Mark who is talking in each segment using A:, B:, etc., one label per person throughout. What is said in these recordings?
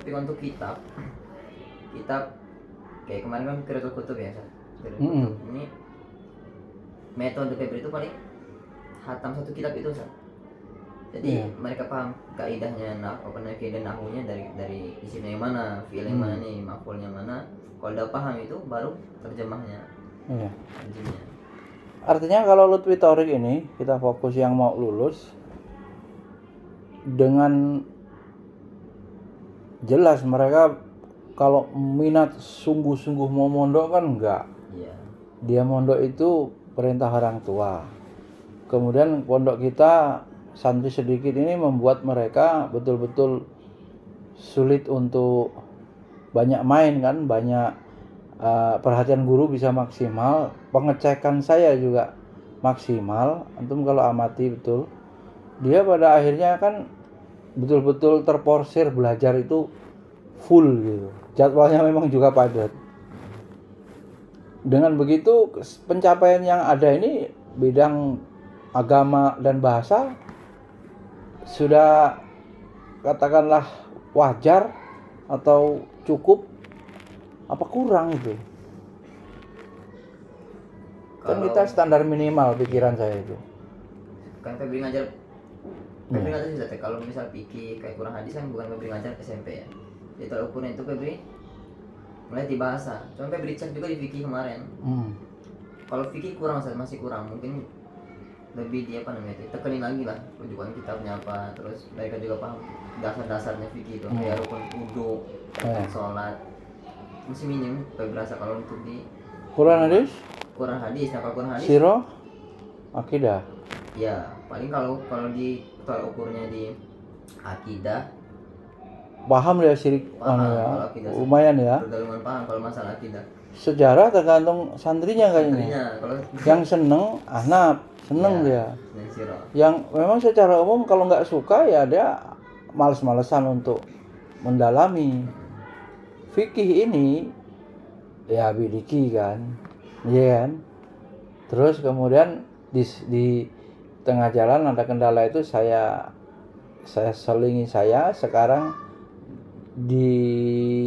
A: Tapi untuk kitab kayak kemarin kan Qiratul Kutub ya, Qiratul Kutub ini metode Febri itu paling hatam satu kitab itu, Sa. Jadi mereka paham kaidahnya, kaidah nahunya dari isimnya yang mana, fiil yang mana nih, maf'ulnya mana. Kalau udah paham itu baru terjemahnya. Terjemahnya.
B: Artinya kalau Lutfi Thorik ini kita fokus yang mau lulus dengan jelas mereka kalau minat sungguh-sungguh mau mondok kan enggak.
A: Iya.
B: Dia mondok itu perintah orang tua. Kemudian pondok kita santri sedikit ini membuat mereka betul-betul sulit untuk banyak main kan, banyak perhatian guru bisa maksimal, pengecekan saya juga maksimal. Antum kalau amati betul, dia pada akhirnya kan betul-betul terporsir belajar itu full gitu. Jadwalnya memang juga padat. Dengan begitu pencapaian yang ada ini bidang agama dan bahasa sudah katakanlah wajar atau cukup apa kurang itu? Kan kita standar minimal pikiran saya itu.
A: Kan Febri ngajar sih, kalau misal fikih kayak kurang hadis kan bukan Febri ngajar SMP ya. Jadi kalau ukuran itu Febri mulai di bahasa. Cuma Febri cek juga di fikih kemarin. Kalau fikih kurang, masih kurang, mungkin lebih di tekenin lagi lah rujukan kitabnya apa, terus mereka juga paham dasar-dasarnya fikih itu, kayak rukun wudu, sholat, masih minim. Berasa kalau untuk di
B: Quran hadis
A: kalau Quran hadis
B: sirah akidah
A: ya paling kalau di tolak ukurnya di akidah
B: paham ya syirik
A: paham,
B: ya. Lumayan ya.
A: Udah lumayan paham kalau masalah akidah.
B: Sejarah tergantung santrinya kayaknya. Yang seneng Ahnaf, seneng dia. Yang memang secara umum kalau nggak suka ya dia males-malesan untuk mendalami. Fikih ini ya bidiki kan, iya kan. Terus kemudian di tengah jalan ada kendala itu saya selingi sekarang di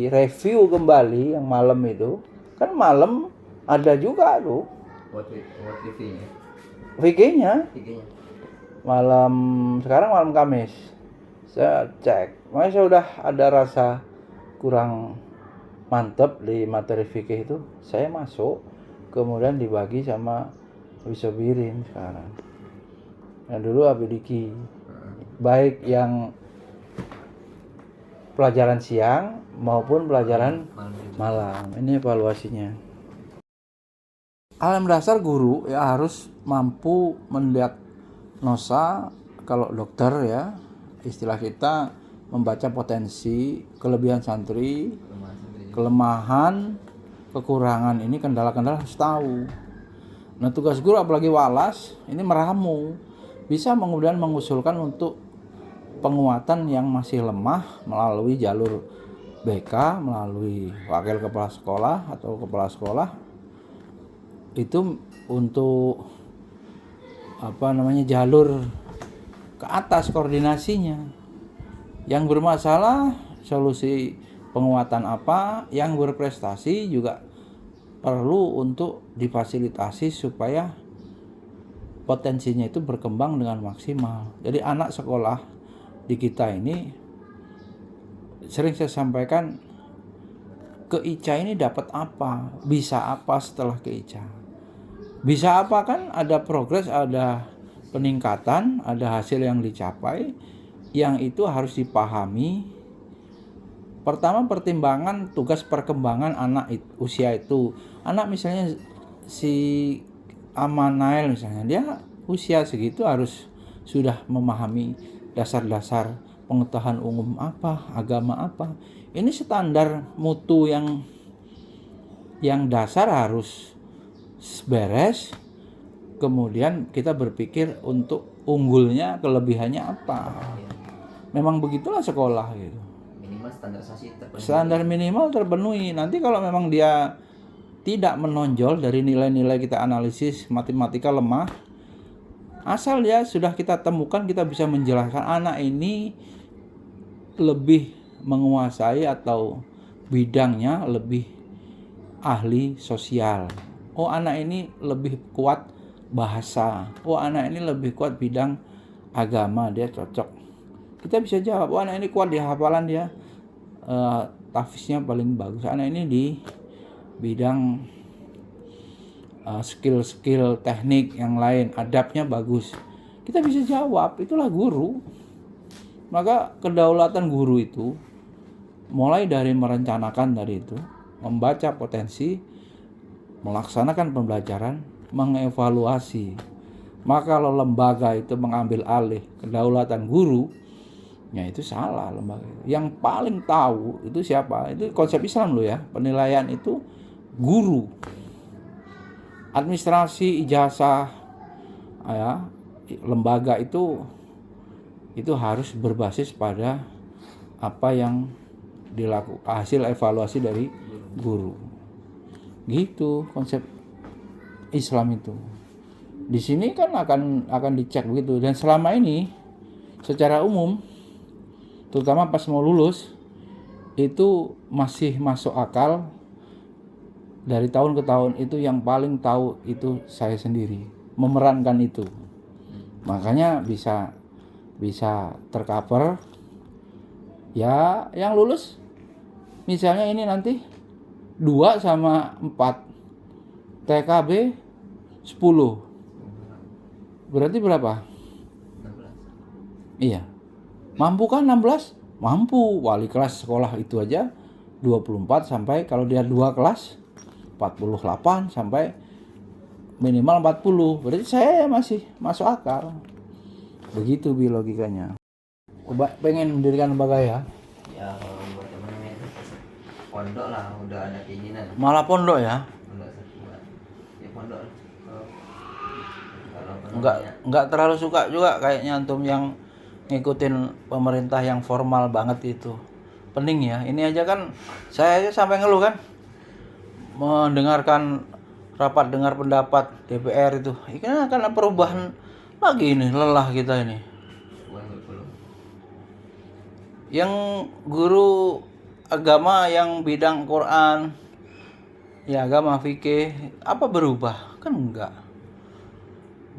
B: review kembali yang malam itu. Kan malam ada juga tuh VG-nya. Sekarang malam Kamis. Saya cek. Makanya saya udah ada rasa kurang mantep di materi fikih itu. Saya masuk, kemudian dibagi sama Wisobirin sekarang. Yang dulu Abidiki. Baik yang pelajaran siang maupun pelajaran malam. Ini evaluasinya. Alam dasar guru ya harus mampu mendiagnosa, kalau dokter ya istilah kita membaca potensi, kelebihan santri, kelemahan, kekurangan, ini kendala-kendala harus tahu. Nah tugas guru apalagi walas ini meramu, bisa kemudian mengusulkan untuk penguatan yang masih lemah melalui jalur BK, melalui wakil kepala sekolah atau kepala sekolah, itu untuk jalur ke atas koordinasinya. Yang bermasalah solusi penguatan apa, yang berprestasi juga perlu untuk difasilitasi supaya potensinya itu berkembang dengan maksimal. Jadi anak sekolah di kita ini sering saya sampaikan, ke ICA ini dapat apa, bisa apa setelah ke ICA. Bisa apa kan ada progres, ada peningkatan, ada hasil yang dicapai, yang itu harus dipahami. Pertama pertimbangan tugas perkembangan anak usia itu. Anak misalnya si Amanail misalnya, dia usia segitu harus sudah memahami dasar-dasar pengetahuan umum apa, agama apa. Ini standar mutu yang dasar harus beres. Kemudian kita berpikir untuk unggulnya, kelebihannya apa. Memang begitulah sekolah gitu.
A: Minimal standarisasi terpenuhi.
B: Standar minimal terpenuhi. Nanti kalau memang dia tidak menonjol dari nilai-nilai kita analisis, matematika lemah, asal ya sudah kita temukan, kita bisa menjelaskan anak ini lebih menguasai atau bidangnya lebih ahli sosial. Oh, anak ini lebih kuat bahasa. Oh, anak ini lebih kuat bidang agama, dia cocok. Kita bisa jawab, oh anak ini kuat di hafalan, dia tahfiznya paling bagus. Anak ini di bidang skill-skill teknik yang lain, adabnya bagus. Kita bisa jawab, itulah guru. Maka kedaulatan guru itu mulai dari merencanakan dari itu, membaca potensi, melaksanakan pembelajaran, mengevaluasi. Maka kalau lembaga itu mengambil alih kedaulatan guru, ya itu salah lembaga. Yang paling tahu itu siapa? Itu konsep Islam loh ya. Penilaian itu guru. Administrasi, ijazah, ya, lembaga itu harus berbasis pada apa yang dilakukan, hasil evaluasi dari guru. Gitu konsep Islam itu. Di sini kan akan dicek begitu, dan selama ini secara umum terutama pas mau lulus itu masih masuk akal. Dari tahun ke tahun itu yang paling tahu itu saya sendiri, memerankan itu. Makanya bisa tercover. Ya, yang lulus misalnya ini nanti 2 sama 4 TKB 10. Berarti berapa?
A: 16.
B: Iya. Mampu kan 16? Mampu. Wali kelas sekolah itu aja 24 sampai kalau dia 2 kelas 48 sampai minimal 40. Berarti saya masih masuk akal. Begitu logikanya. Pengen mendirikan lembaga ya?
A: Ya kalau buat temen-temen pondok lah, udah ada keinginan.
B: Malah pondok ya?
A: Pondok satu buat. Ya pondok lah. Kalau
B: Enggak terlalu suka juga kayaknya antum yang ngikutin pemerintah yang formal banget itu. Pening ya. Ini aja kan saya aja sampai ngeluh kan. Mendengarkan rapat dengar pendapat DPR itu. Ini akan ada perubahan lagi ini, lelah kita ini. Yang guru agama yang bidang Quran, ya agama fikih, apa berubah? Kan enggak.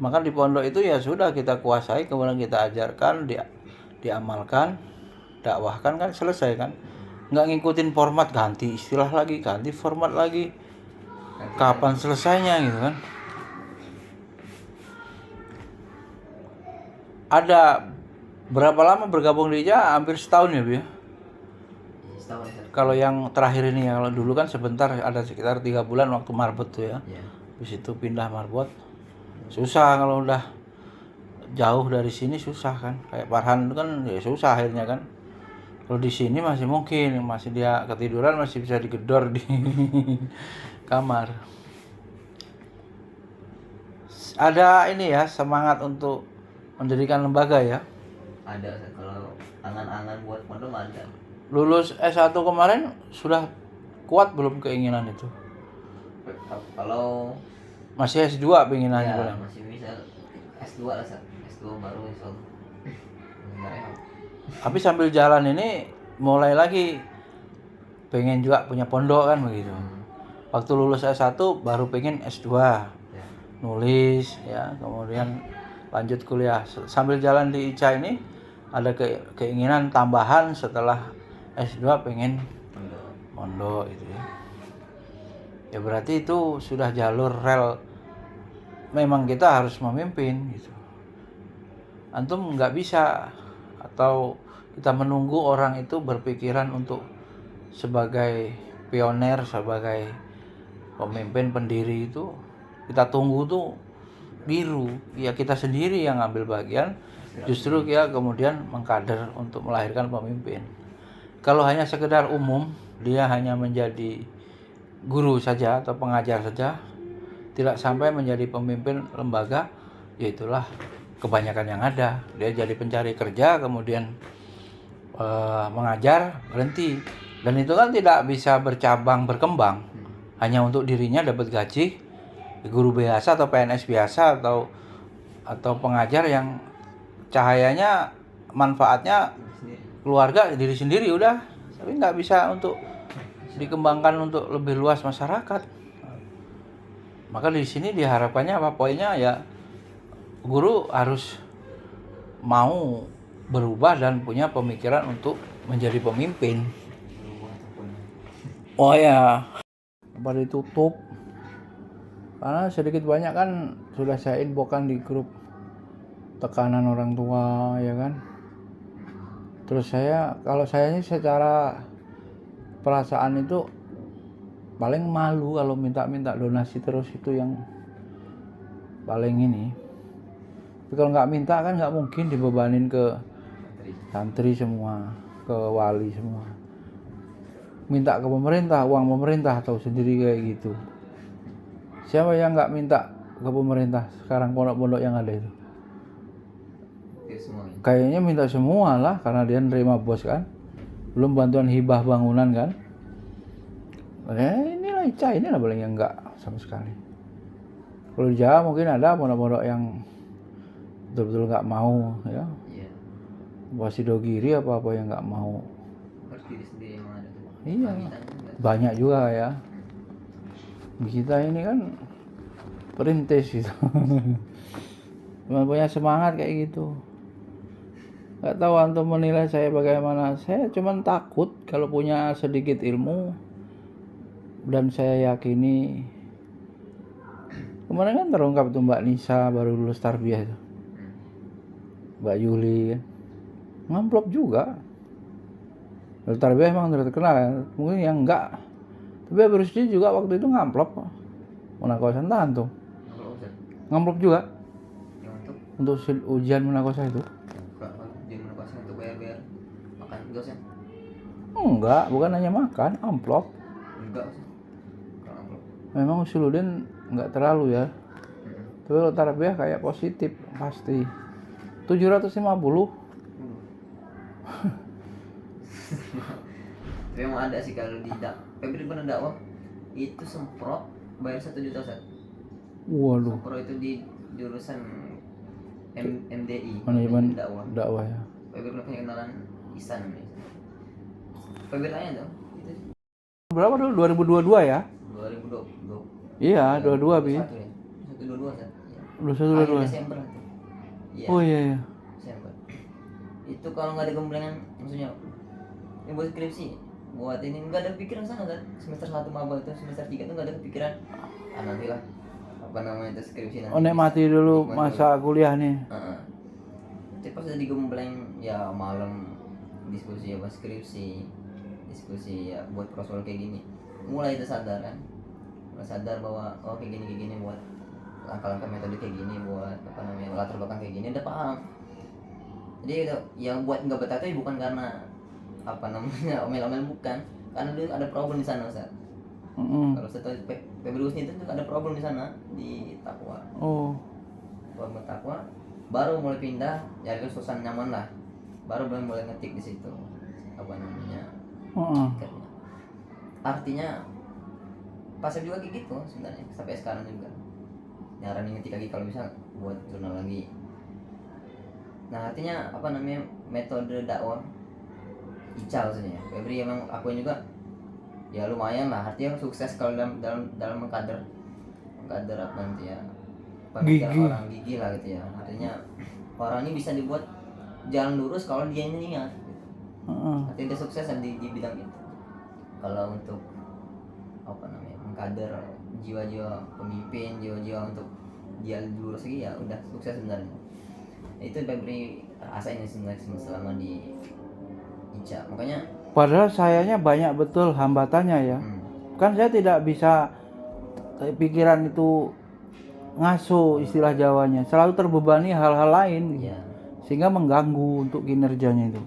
B: Maka di pondok itu ya sudah kita kuasai, kemudian kita ajarkan, diamalkan, dakwahkan, kan selesai kan. Enggak ngikutin format, ganti istilah lagi, ganti format lagi. Kapan selesainya gitu kan? Ada berapa lama bergabung di IJA? Hampir setahun ya, Bu ya?
A: setahun ya.
B: Kalau yang terakhir ini ya, kalau dulu kan sebentar, ada sekitar 3 bulan waktu marbot tuh ya.
A: Iya.
B: Habis itu pindah marbot. Susah kalau udah jauh dari sini, susah kan. Kayak Farhan itu kan ya susah akhirnya kan. Kalau di sini masih mungkin, masih dia ketiduran masih bisa digedor di kamar. Ada ini ya, semangat untuk mendirikan lembaga ya.
A: Ada kalau angan-angan buat pondok ada.
B: Lulus S1 kemarin sudah kuat belum keinginan itu?
A: Kalau
B: Masih S2 penginannya
A: ya,
B: paling.
A: masih bisa S2 lah, S2 baru insyaallah.
B: Tapi sambil jalan ini mulai lagi pengen juga punya pondok kan begitu. Waktu lulus S1 baru pengen S2.
A: Ya.
B: Nulis ya, kemudian lanjut kuliah. Sambil jalan di ICA ini ada keinginan tambahan setelah S2 pengen pondok itu ya. Ya berarti itu sudah jalur rel, memang kita harus memimpin gitu. Antum nggak bisa atau kita menunggu orang itu berpikiran untuk sebagai pioner, sebagai pemimpin pendiri itu kita tunggu tuh biru. Ya kita sendiri yang ambil bagian, justru dia kemudian mengkader untuk melahirkan pemimpin. Kalau hanya sekedar umum, dia hanya menjadi guru saja atau pengajar saja, tidak sampai menjadi pemimpin lembaga, ya itulah kebanyakan yang ada. Dia jadi pencari kerja, kemudian mengajar, berhenti. Dan itu kan tidak bisa bercabang, berkembang. Hanya untuk dirinya dapat gaji, guru biasa atau PNS biasa atau pengajar yang cahayanya, manfaatnya keluarga, diri sendiri udah. tapi nggak bisa untuk dikembangkan untuk lebih luas masyarakat. Maka di sini diharapkannya apa, poinnya ya guru harus mau berubah dan punya pemikiran untuk menjadi pemimpin. Oh ya, apa ditutup? Karena sedikit banyak kan sudah saya infokan di grup tekanan orang tua ya kan. Terus kalau saya ini secara perasaan itu paling malu kalau minta donasi terus, itu yang paling ini. Tapi kalau nggak minta kan nggak mungkin dibebanin ke santri semua, ke wali semua. Minta ke pemerintah, uang pemerintah, tahu sendiri kayak gitu. Siapa yang nggak minta ke pemerintah sekarang pondok-pondok yang ada itu? Kayaknya minta semua lah, karena dia nerima bos kan. Belum bantuan hibah bangunan kan. Inilah Ica, inilah paling yang enggak sama sekali. Kalau di Jawa mungkin ada pondok-pondok yang betul-betul nggak mau ya. Wasidogiri apa yang nggak mau. Iya, banyak juga ya. Kita ini kan perintis gitu. Punya semangat kayak gitu. Nggak tahu antum menilai saya bagaimana. Saya cuma takut kalau punya sedikit ilmu, dan saya yakini kemarin kan terungkap tuh Mbak Nisa baru lulus tarbiyah itu, Mbak Yuli kan ngamplop juga. Lulus tarbiyah emang terkenal ya. Mungkin yang enggak, tapi Abirus juga waktu itu ngamplop. Munakosa tahan tuh ngamplop juga untuk ujian Munakosa itu. Enggak, bukan hanya makan, amplop. Memang Usuludin enggak terlalu ya. Tapi kalau tarbiyah kayak positif pasti. 750.
A: Tapi emang ada sih kalau di Febri pernah dakwah itu semprot bayar 1 juta Ustaz.
B: Waduh.
A: Semprot itu di jurusan MDI,
B: manajemen
A: dakwah
B: ya.
A: Febri pernah punya kenalan Isan. Febri tanya tuh itu
B: berapa dulu, 2022 ya?
A: 2020.
B: Iya, 22 Bi.
A: 122 Ustaz.
B: 21
A: Desember itu. Iya.
B: Oh iya.
A: Desember. Itu kalau nggak ada gemblengan, maksudnya ini buat skripsi, buat ini nggak ada pikiran sana kan. Semester 1 maba itu, semester 3 tuh nggak ada kepikiran nantilah apa namanya itu skripsi nanti.
B: Nikmati dulu masa kuliah nih.
A: Tapi pas udah digembleng ya malam diskusi apa skripsi, diskusi ya buat prospek kayak gini, mulai itu sadar kan, mulai sadar bahwa oh kayak gini buat langkah-langkah metode kayak gini, buat apa namanya latar belakang kayak gini udah paham. Jadi udah yang buat nggak betah itu bukan karena apa namanya omel-omel, bukan, karena dulu ada problem di sana Ustaz. Kalau setelah Februari itu ada problem di sana di Takwa. Problem Takwa baru mulai pindah ya ke suasana nyaman lah, baru mulai ngetik di situ apa namanya. Artinya pasif juga kayak gitu sebenarnya sampai sekarang juga nyaranin ngetik lagi kalau bisa buat jurnal lagi. Nah artinya apa namanya metode dakwah Ica maksudnya Febri emang akuin juga ya lumayan lah, artinya sukses kalau dalam mengkader apa nanti ya pemikiran orang gigi lah gitu ya. Artinya orang ini bisa dibuat jalan lurus kalau dia niat gitu. Artinya dia sukses di bidang itu. Kalau untuk apa namanya mengkader jiwa-jiwa pemimpin, jiwa-jiwa untuk dia lurus lagi ya udah sukses sebenarnya. Itu Febri rasain sebenarnya selama di Ica. Makanya
B: padahal sayanya banyak betul hambatannya ya. Kan saya tidak bisa pikiran itu ngaso istilah Jawanya, selalu terbebani hal-hal lain sehingga mengganggu untuk kinerjanya itu.